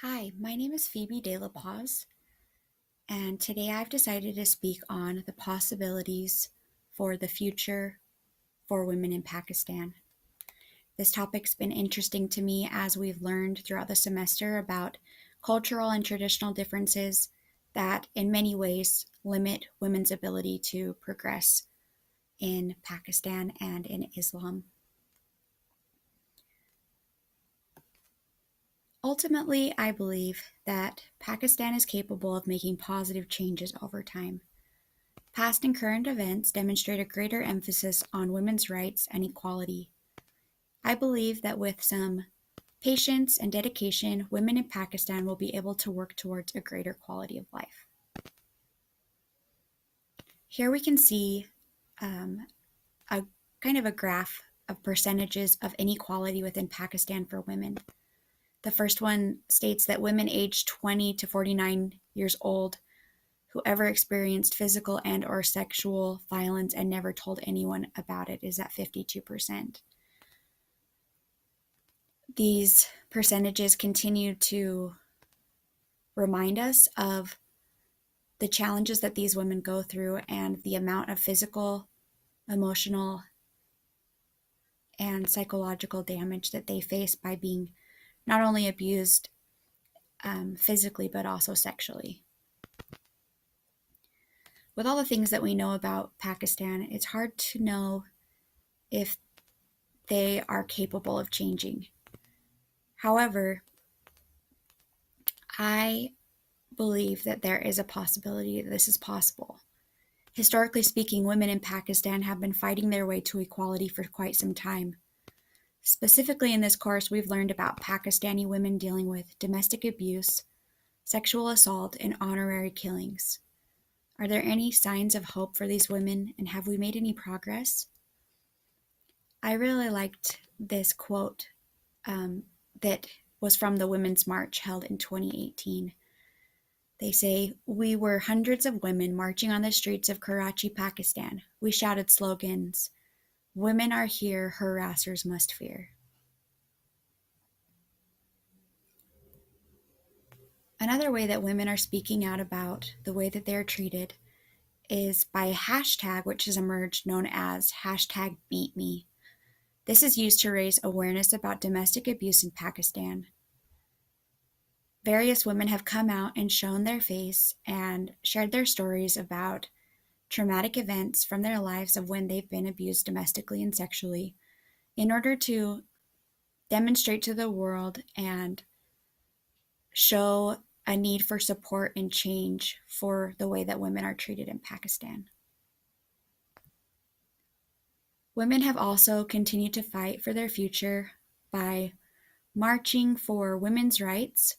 Hi, my name is Phoebe De La Paz, and today I've decided to speak on the possibilities for the future for women in Pakistan. This topic's been interesting to me as we've learned throughout the semester about cultural and traditional differences that, in many ways, limit women's ability to progress in Pakistan and in Islam. Ultimately, I believe that Pakistan is capable of making positive changes over time. Past and current events demonstrate a greater emphasis on women's rights and equality. I believe that with some patience and dedication, women in Pakistan will be able to work towards a greater quality of life. Here we can see a kind of a graph of percentages of inequality within Pakistan for women. The first one states that women aged 20 to 49 years old who ever experienced physical and or sexual violence and never told anyone about it is at 52%. These percentages continue to remind us of the challenges that these women go through and the amount of physical, emotional, and psychological damage that they face by being not only abused physically but also sexually. With all the things that we know about Pakistan, it's hard to know if they are capable of changing. However, I believe that there is a possibility that this is possible. Historically speaking, women in Pakistan have been fighting their way to equality for quite some time. Specifically in this course, we've learned about Pakistani women dealing with domestic abuse, sexual assault, and honorary killings. Are there any signs of hope for these women, and have we made any progress? I really liked this quote that was from the Women's March held in 2018. They say, "We were hundreds of women marching on the streets of Karachi, Pakistan. We shouted slogans, 'Women are here, harassers must fear.'" Another way that women are speaking out about the way that they're treated is by a hashtag which has emerged known as #BeatMe. This is used to raise awareness about domestic abuse in Pakistan. Various women have come out and shown their face and shared their stories about traumatic events from their lives of when they've been abused domestically and sexually in order to demonstrate to the world and show a need for support and change for the way that women are treated in Pakistan. Women have also continued to fight for their future by marching for women's rights.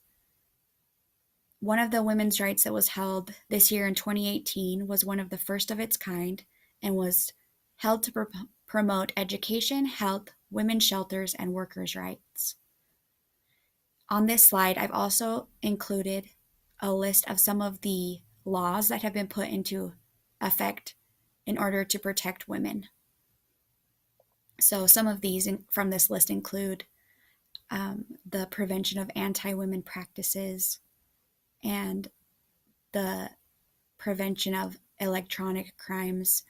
One of the women's rights that was held this year in 2018 was one of the first of its kind and was held to promote education, health, women's shelters, and workers' rights. On this slide, I've also included a list of some of the laws that have been put into effect in order to protect women. So some of these from this list include the prevention of anti-women practices and the prevention of electronic crimes,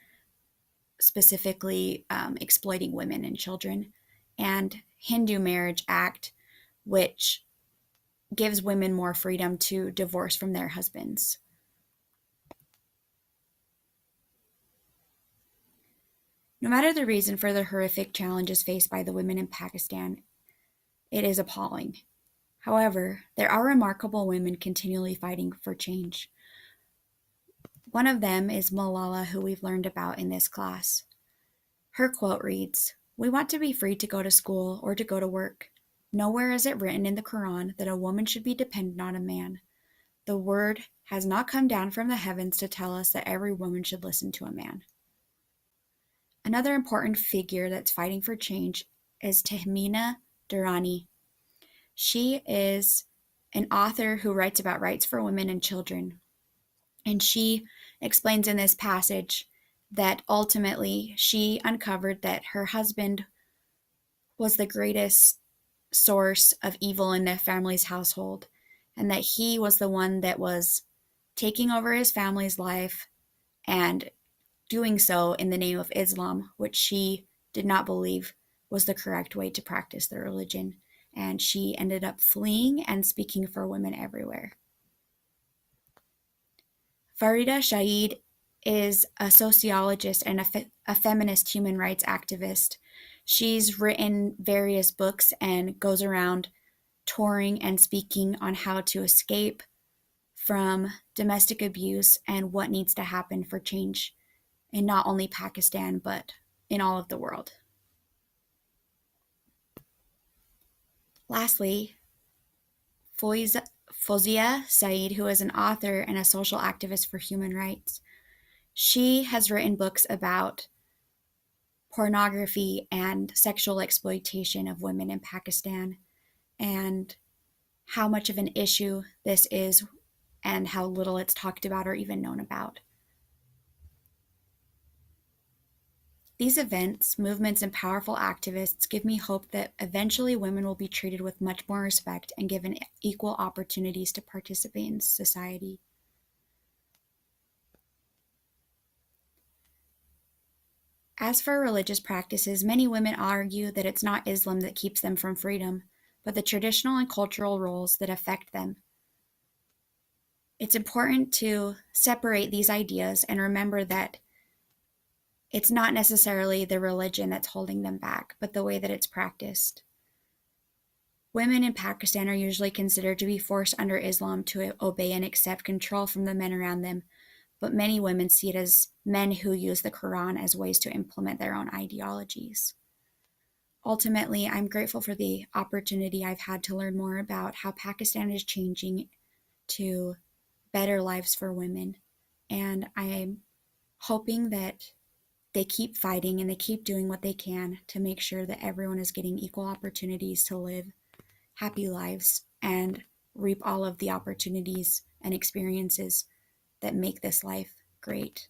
specifically exploiting women and children, and Hindu Marriage Act, which gives women more freedom to divorce from their husbands. No matter the reason for the horrific challenges faced by the women in Pakistan, it is appalling. However, there are remarkable women continually fighting for change. One of them is Malala, who we've learned about in this class. Her quote reads, "We want to be free to go to school or to go to work. Nowhere is it written in the Quran that a woman should be dependent on a man. The word has not come down from the heavens to tell us that every woman should listen to a man." Another important figure that's fighting for change is Tahmina Durrani. She is an author who writes about rights for women and children. And she explains in this passage that ultimately she uncovered that her husband was the greatest source of evil in the family's household, and that he was the one that was taking over his family's life and doing so in the name of Islam, which she did not believe was the correct way to practice their religion. And she ended up fleeing and speaking for women everywhere. Farida Shahid is a sociologist and a feminist human rights activist. She's written various books and goes around touring and speaking on how to escape from domestic abuse and what needs to happen for change in not only Pakistan, but in all of the world. Lastly, Fozia Saeed, who is an author and a social activist for human rights. She has written books about pornography and sexual exploitation of women in Pakistan and how much of an issue this is and how little it's talked about or even known about. These events, movements, and powerful activists give me hope that eventually women will be treated with much more respect and given equal opportunities to participate in society. As for religious practices, many women argue that it's not Islam that keeps them from freedom, but the traditional and cultural roles that affect them. It's important to separate these ideas and remember that it's not necessarily the religion that's holding them back, but the way that it's practiced. Women in Pakistan are usually considered to be forced under Islam to obey and accept control from the men around them, but many women see it as men who use the Quran as ways to implement their own ideologies. Ultimately, I'm grateful for the opportunity I've had to learn more about how Pakistan is changing to better lives for women, and I'm hoping that they keep fighting and they keep doing what they can to make sure that everyone is getting equal opportunities to live happy lives and reap all of the opportunities and experiences that make this life great.